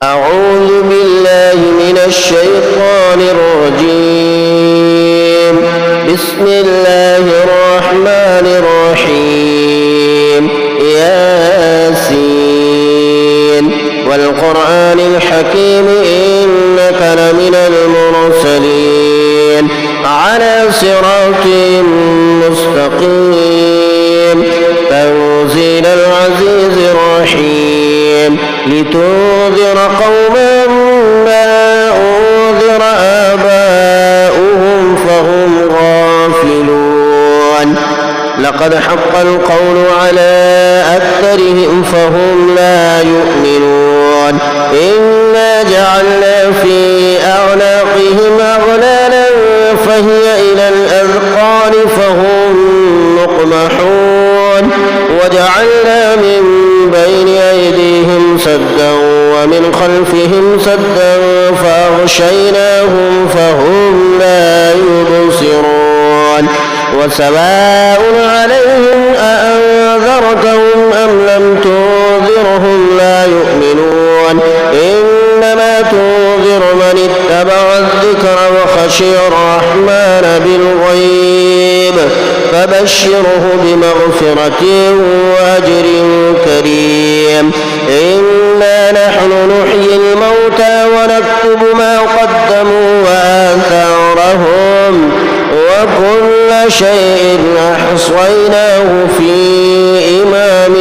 أعوذ بالله من الشيطان الرجيم. بسم الله الرحمن الرحيم. ياسين والقرآن الحكيم إنك لمن المرسلين على صراط مستقيم. تنزيل العزيز الرحيم لتنذر قوما ما أنذر آباؤهم فهم غافلون. لقد حق القول على أكثرهم فهم لا يؤمنون. إنا جعلنا في أعناقهم أغلالا فهي إلى الأذقان فهم مقمحون. وجعلنا من بين أيديهم سدا ومن خلفهم سدا فأغشيناهم فهم لا يبصرون. وسواء عليهم أأنذرتهم أم لم تنذرهم لا يؤمنون. إنما تنذر من اتبع الذكر وخشي الرحمن بالغيب فبشره بمغفرة وأجر كريم. إنا نحن نحيي الموتى ونكتب ما قدموا وآثارهم وكل شيء أحصيناه في إمام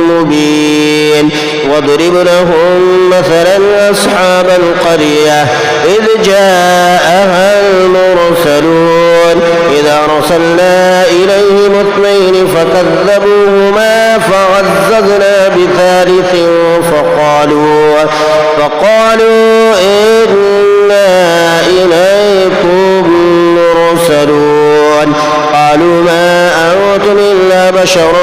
مبين. واضرب لهم مثلا أصحاب القرية إذ جاءها المرسلون إذا أرسلنا إليهم اثنين فكذبوهما فعززنا بثالث فقالوا إنا إليكم مرسلون. قالوا ما أنتم إلا بشر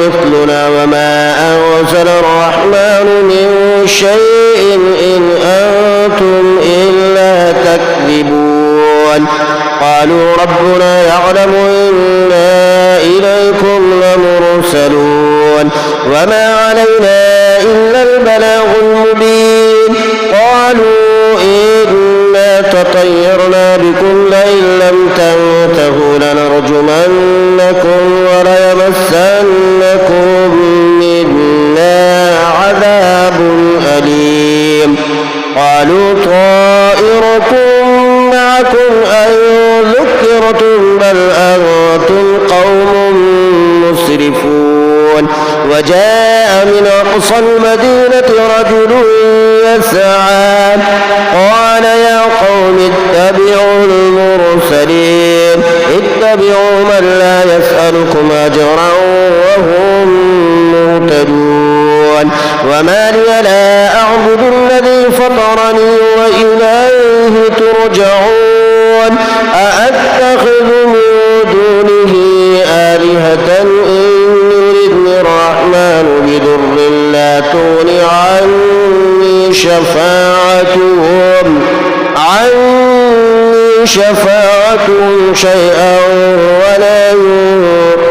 مثلنا وما أنزل الرحمن من شيء إن أنتم إلا تكذبون. قالوا ربنا يعلم إنا إليكم لمرسلون وما علينا إلا البلاغ المبين. قالوا إنا تطيرنا بكم لئن لم تنتهوا لنرجمنكم وليمسنكم منا عذاب أليم. قالوا طائركم معكم أن ذكرتم بل أنتم قوم مسرفون. وجاء من أقصى المدينة رجل يسعى قال يا قوم اتبعوا المرسلين اتبعوا من لا يسألكم أجرا وهم مهتدون. وما لي لا أعبد الذي فطرني وإليه ترجعون. أأتخذ من دونه آلهة إن يردني الرحمن بضر لا تغني عني شفاعتهم شيئا ولا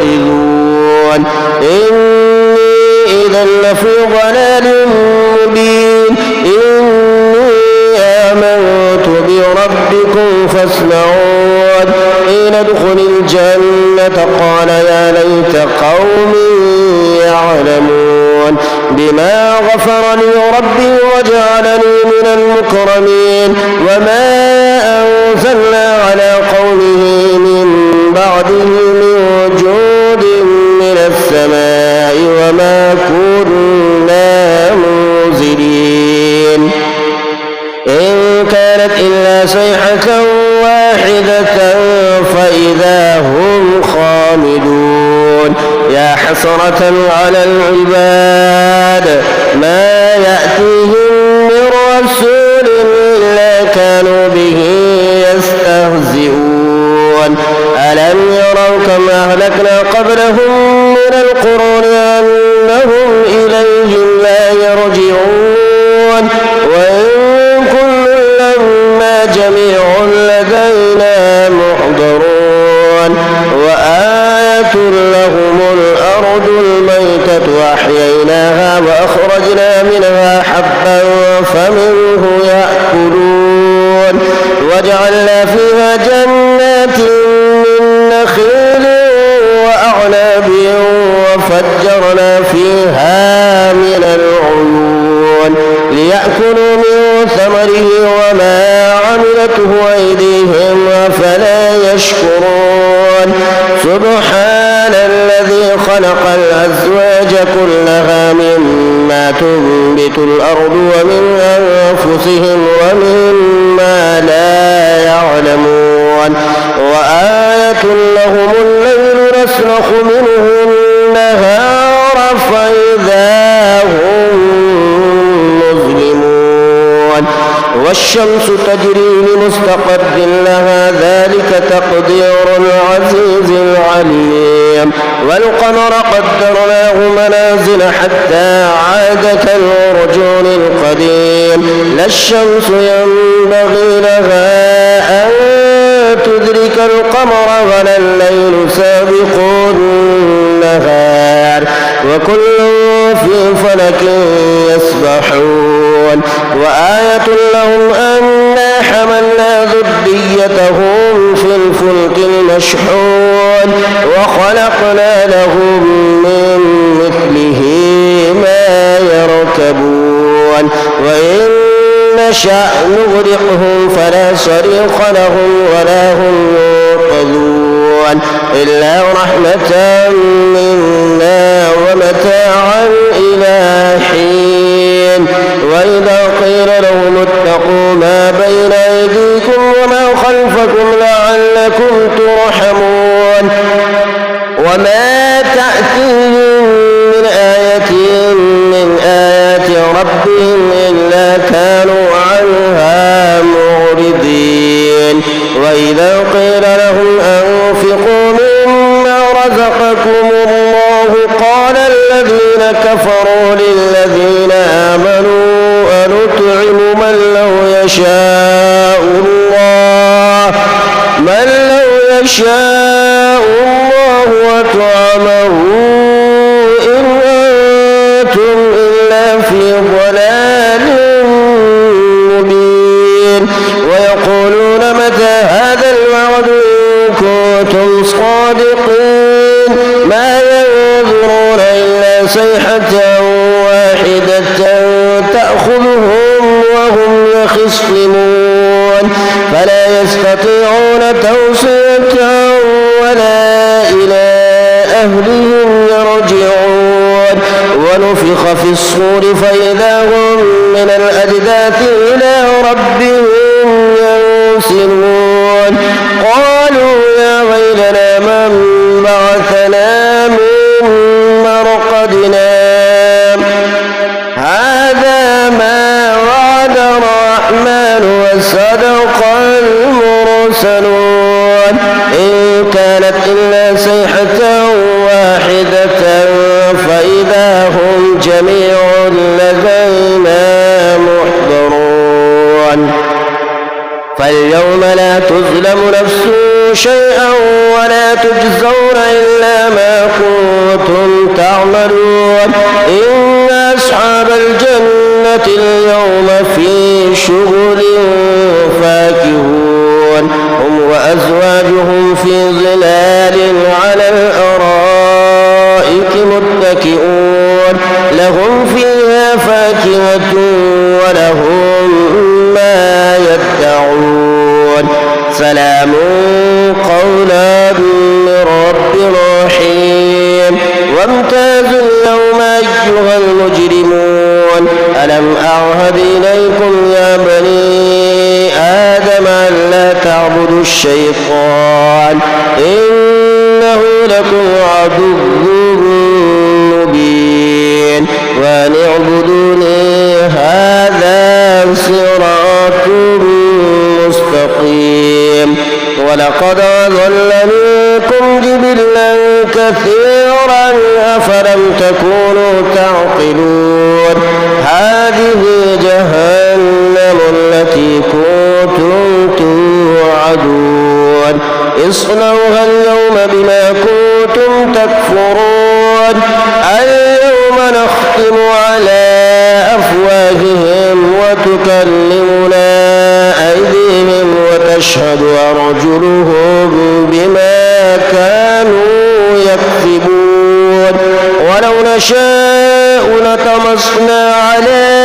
ينقذون. إني إذا لفي ضلال مبين. إني آمنت بربكم فاسمعون. حين ادخل الجنة قال يا ليت قومي يعلمون بما غفر لي ربي وجعلني من المكرمين. وما أنزلنا على قومه من بعده من جود من السماء وما كنا منزلين. إن كانت إلا صيحة واحدة فإذا هم خامدون. يا حسرة على العباد ما يأتيهم من رسول إلا كانوا به يستهزئون. ألم يروا كم أهلكنا قبلهم من القرون أنهم إليهم لا يرجعون. وإن كل لما جميع لدينا محضرون. وآية لهم الأرض الميتة وأحييناها وأخرجنا منها حبا فمنه يأكلون وجعلنا فيها جنات من نخيل وأعناب وفجرنا فيها من العيون ليأكلوا من ثمره وما عملته أيديهم أفلا يشكرون سبحان الذي خلق الأزواج كلها مما تنبت الأرض ومن أنفسهم ومما لا يعلمون وآية لهم الليل نسلخ منه النهار فإذا هم مظلمون والشمس تجري لمستقر لها ذلك تقدير العزيز العليم والقمر قدرناه منازل حتى عاد كالعرجون القديم لا الشمس ينبغي لها أن تدرك القمر ولا الليل سابق النهار وكل في فلك يسبحون وآية لهم أنا حملنا ذريتهم في الفلك المشحون وخلقنا لهم من مثله ما يركبون وإن نشأ نغرقهم فلا صريخ لهم ولا هم ينقذون إلا رحمة منا ومتاعا إلى حين وإذا قيل لهم اتقوا ما بين أيديكم وما خلفكم لعلكم ترحمون وما تأتيهم من آية من آيات ربهم إلا كانوا عنها معرضين وإذا قيل لهم أنفقوا مما رزقكم الله قال الذين كفروا للذين آمنوا أنطعم من لو يشاء الله أطعمه إن أنتم إلا في ضلال مبين ويقولون متى هذا الوعد إن كنتم صادقين ما ينظرون إلا صيحة واحدة تأخذهم وهم يخصمون فلا يستطيعون توصية ولا إلى أهلهم يرجعون ونفخ في الصور فإذا هم من الأجداث إلى ربهم ينسلون قالوا يا ويلنا من بعثنا من مرقدنا هذا ما وعد الرحمن وصدق المرسلون إن كانت إلا صيحة واحدة فإذا هم جميع لدينا محضرون فاليوم لا تظلم نفس شيئا ولا تجزون إلا ما كنتم تعملون إن أصحاب الجنة اليوم في شغل فاكهون هم وأزواجهم في ظلال على الأرائك متكئون لهم فيها فاكهة ولهم ما يدعون سلام قولا من رب رحيم وامتازوا اليوم أيها المجرمون ألم أعهد إليكم يا بني آدم ألا تعبدوا الشيطان إنه لكم عدو مبين وأن اعبدوني هذا صراط مستقيم ولقد أضل منكم جبلا كثيرا أفلم تكونوا تعقلون هذه جهنم التي كنتم توعدون اصلوها اليوم بما كنتم تكفرون اليوم نختم على أفواههم وتكلمنا أيديهم وتشهد أرجلهم بما كانوا يكسبون ولو نشاء لطمسنا على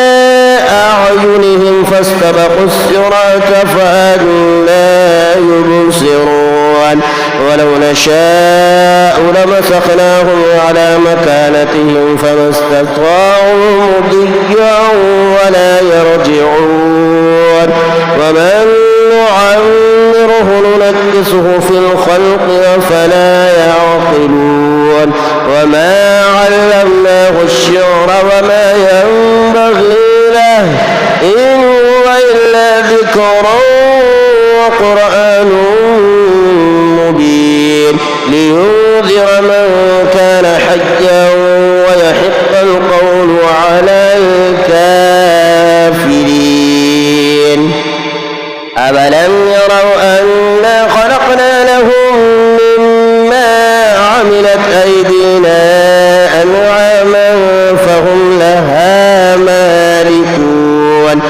أعينهم فاستبقوا الصراط فأنى يبصرون ولو نشاء لمسخناهم على مكانتهم فما استطاعوا مضيا ولا يرجعون ومن نعمره ننكسه في الخلق أفلا يعقلون وما علمناه الشعر وما ينبغي له إن هو إلا ذكر وقرآن مبين لينذر من كان حيا ويحق القول على الكافرين أولم يروا أنا خلقنا لهم مما عملت أيدينا أنعاما فهم لها مالكون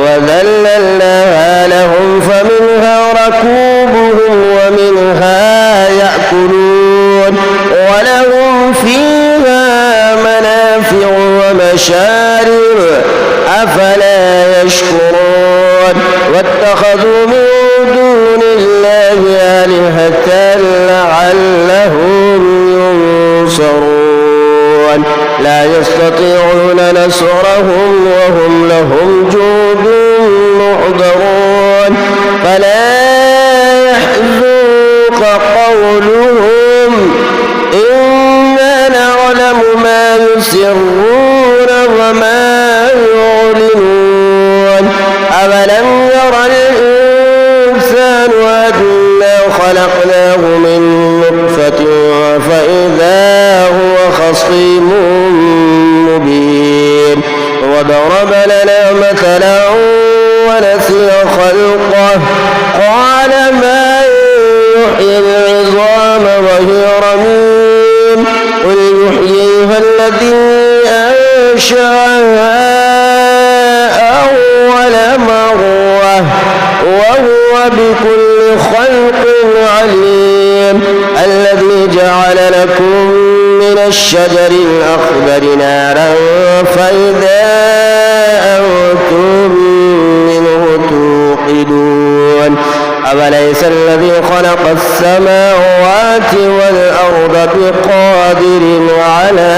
وذللناها لهم فمنها ركوبهم ومنها يأكلون ولهم فيها منافع ومشارب أفلا يشكرون واتخذوا من دون الله آلهة لعلهم ينصرون لا يستطيعون نصرهم وهم لهم جند محضرون فلا يحزنك قولهم إنا نعلم ما يسرون وما يعلنون أولم ير الإنسان أنا خلقناه من نطفة فإذا هو خصيم مبين وضرب لنا مثلا ونسي خلقه قال ما يحيي العظام وهي رميم قل يحييها الذي أنشأها أول مرة وهو بكل خلق عليم الذي جعل لكم من الشجر الأخضر نارا فإذا أنتم منه توقدون أوليس الذي خلق السماوات والأرض بقادر على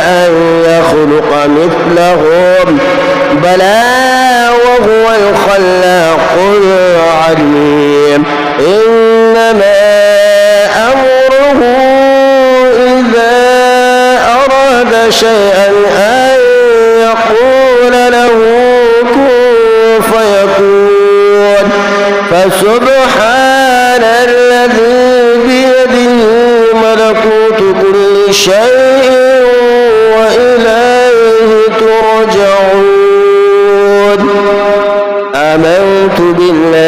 أن يخلق مثلهم بلى وهو الخلاق العليم إنما أمره إذا أراد شيئا أن يقول له كن فيكون فسبحان الذي بيده ملكوت كل شيء وإليه ترجعون آمنت بالله